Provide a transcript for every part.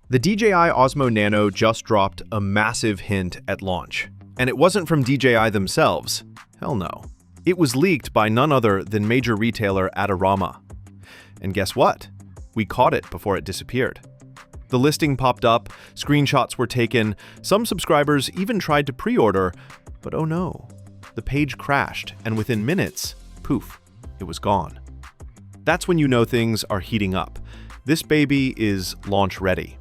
The DJI Osmo Nano just dropped a massive hint at launch. And it wasn't from DJI themselves. Hell no. It was leaked by none other than major retailer Adorama. And guess what? We caught it before it disappeared. The listing popped up, screenshots were taken, some subscribers even tried to pre-order, but oh no. The page crashed, and within minutes, poof, it was gone. That's when you know things are heating up. This baby is launch ready.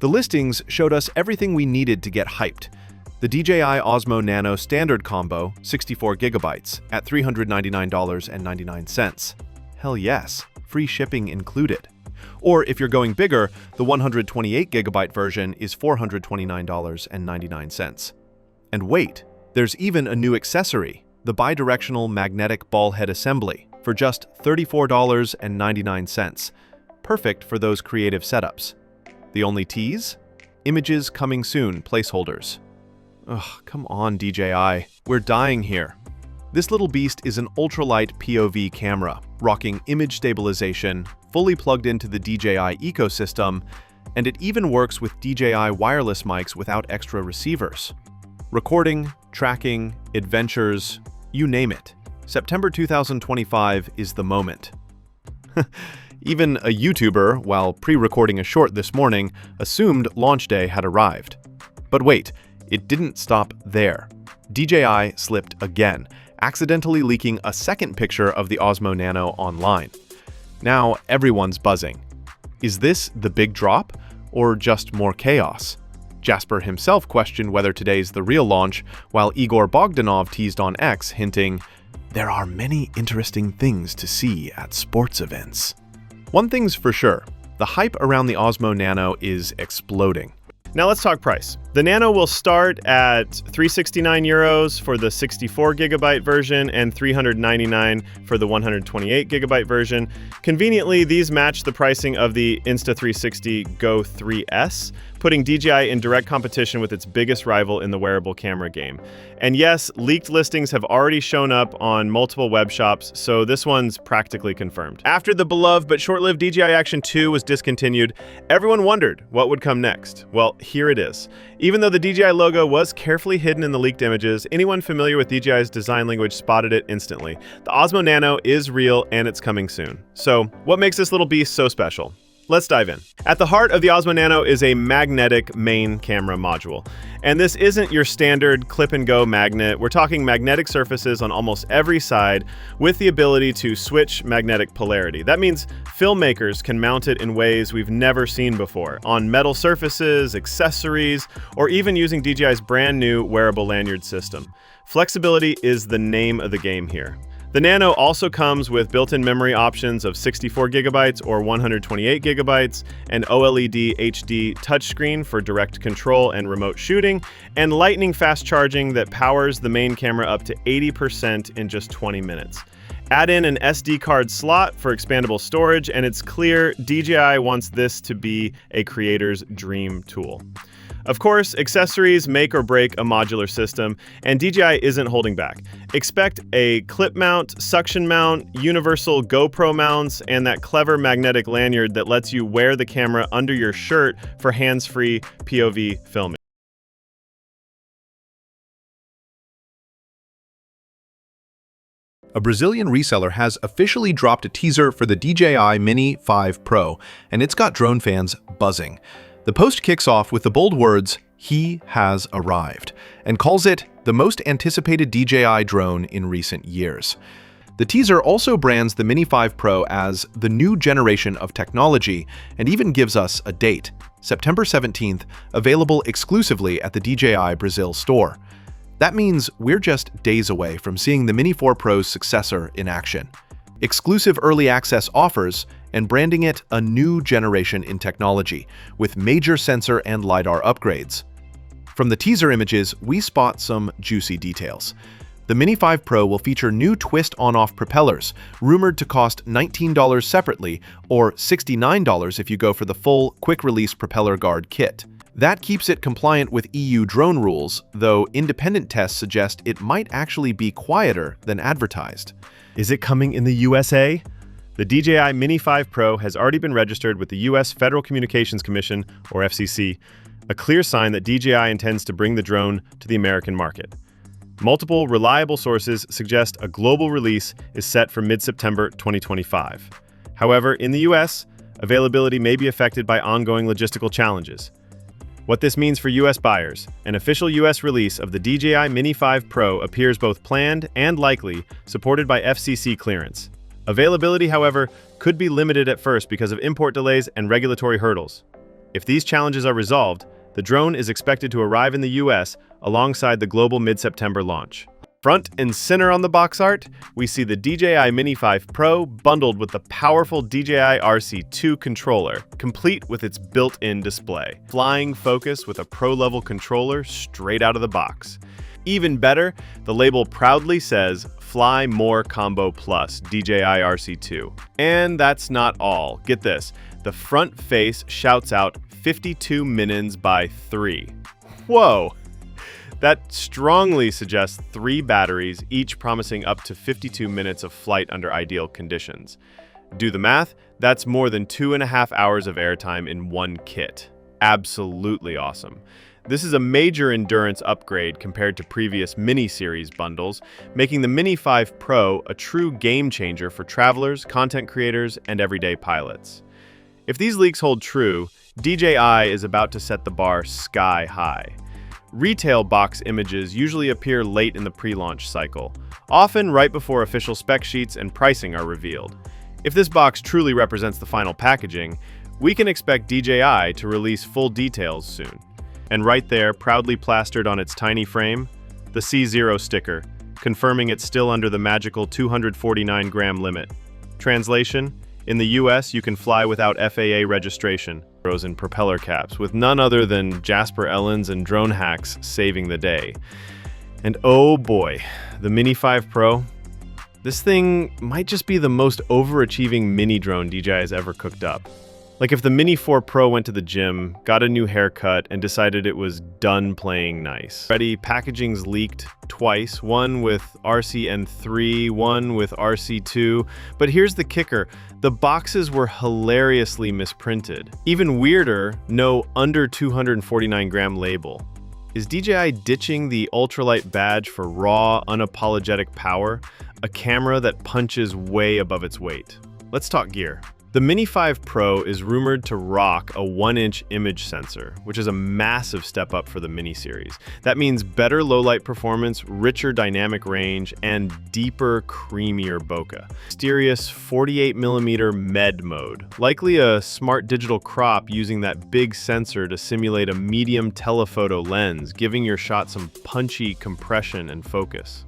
The listings showed us everything we needed to get hyped. The DJI Osmo Nano standard combo, 64 gigabytes, at $399.99. Hell yes, free shipping included. Or if you're going bigger, the 128 gigabyte version is $429.99. And wait, there's even a new accessory, the bidirectional magnetic ball head assembly, for just $34.99. Perfect for those creative setups. The only tease? Images coming soon, placeholders. Ugh, come on DJI, we're dying here. This little beast is an ultralight POV camera, rocking image stabilization, fully plugged into the DJI ecosystem, and it even works with DJI wireless mics without extra receivers. Recording, tracking, adventures, you name it. September 2025 is the moment. Even a YouTuber, while pre-recording a short this morning, assumed launch day had arrived. But wait, it didn't stop there. DJI slipped again, accidentally leaking a second picture of the Osmo Nano online. Now everyone's buzzing. Is this the big drop, or just more chaos? Jasper himself questioned whether today's the real launch, while Igor Bogdanov teased on X, hinting, "There are many interesting things to see at sports events." One thing's for sure, the hype around the Osmo Nano is exploding. Now let's talk price. The Nano will start at €369 for the 64 gigabyte version and $399 for the 128 gigabyte version. Conveniently, these match the pricing of the Insta360 GO 3S, putting DJI in direct competition with its biggest rival in the wearable camera game. And yes, leaked listings have already shown up on multiple web shops, so this one's practically confirmed. After the beloved but short-lived DJI Action 2 was discontinued, everyone wondered what would come next. Well, here it is. Even though the DJI logo was carefully hidden in the leaked images, anyone familiar with DJI's design language spotted it instantly. The Osmo Nano is real and it's coming soon. So, what makes this little beast so special? Let's dive in. At the heart of the Osmo Nano is a magnetic main camera module. And this isn't your standard clip-and-go magnet. We're talking magnetic surfaces on almost every side with the ability to switch magnetic polarity. That means filmmakers can mount it in ways we've never seen before, on metal surfaces, accessories, or even using DJI's brand new wearable lanyard system. Flexibility is the name of the game here. The Nano also comes with built-in memory options of 64 gigabytes or 128 gigabytes, an OLED HD touchscreen for direct control and remote shooting, and lightning fast charging that powers the main camera up to 80% in just 20 minutes. Add in an SD card slot for expandable storage, and it's clear DJI wants this to be a creator's dream tool. Of course, accessories make or break a modular system, and DJI isn't holding back. Expect a clip mount, suction mount, universal GoPro mounts, and that clever magnetic lanyard that lets you wear the camera under your shirt for hands-free POV filming. A Brazilian reseller has officially dropped a teaser for the DJI Mini 5 Pro, and it's got drone fans buzzing. The post kicks off with the bold words, "He has arrived," and calls it the most anticipated DJI drone in recent years. The teaser also brands the Mini 5 Pro as the new generation of technology and even gives us a date, September 17th, available exclusively at the DJI Brazil store. That means we're just days away from seeing the Mini 4 Pro's successor in action. Exclusive early access offers and branding it a new generation in technology, with major sensor and LiDAR upgrades. From the teaser images, we spot some juicy details. The Mini 5 Pro will feature new twist on-off propellers, rumored to cost $19 separately, or $69 if you go for the full quick-release propeller guard kit. That keeps it compliant with EU drone rules, though independent tests suggest it might actually be quieter than advertised. Is it coming in the USA? The DJI Mini 5 Pro has already been registered with the U.S. Federal Communications Commission, or FCC, a clear sign that DJI intends to bring the drone to the American market. Multiple reliable sources suggest a global release is set for mid-September 2025. However, in the US, availability may be affected by ongoing logistical challenges. What this means for US buyers: an official US release of the DJI Mini 5 Pro appears both planned and likely, supported by FCC clearance. Availability, however, could be limited at first because of import delays and regulatory hurdles. If these challenges are resolved, the drone is expected to arrive in the US alongside the global mid-September launch. Front and center on the box art, we see the DJI Mini 5 Pro bundled with the powerful DJI RC2 controller, complete with its built-in display. Flying focus with a pro-level controller straight out of the box. Even better, the label proudly says Fly More Combo Plus DJI RC2. And that's not all. Get this, the front face shouts out 52 minutes by 3. Whoa! That strongly suggests 3 batteries, each promising up to 52 minutes of flight under ideal conditions. Do the math, that's more than 2.5 hours of airtime in one kit. Absolutely awesome. This is a major endurance upgrade compared to previous mini-series bundles, making the Mini 5 Pro a true game changer for travelers, content creators, and everyday pilots. If these leaks hold true, DJI is about to set the bar sky high. Retail box images usually appear late in the pre-launch cycle, often right before official spec sheets and pricing are revealed. If this box truly represents the final packaging, we can expect DJI to release full details soon. And right there, proudly plastered on its tiny frame, the C0 sticker, confirming it's still under the magical 249-gram limit. Translation: in the US, you can fly without FAA registration. And propeller caps, with none other than Jasper Ellens and drone hacks saving the day. And oh boy, the Mini 5 Pro. This thing might just be the most overachieving mini drone DJI has ever cooked up. Like if the Mini 4 Pro went to the gym, got a new haircut, and decided it was done playing nice. Already, packaging's leaked twice, one with RCN3, one with RC2. But here's the kicker, the boxes were hilariously misprinted. Even weirder, no under 249-gram label. Is DJI ditching the ultralight badge for raw, unapologetic power? A camera that punches way above its weight. Let's talk gear. The Mini 5 Pro is rumored to rock a 1-inch image sensor, which is a massive step up for the Mini series. That means better low-light performance, richer dynamic range, and deeper, creamier bokeh. Mysterious 48mm med mode, likely a smart digital crop using that big sensor to simulate a medium telephoto lens, giving your shot some punchy compression and focus.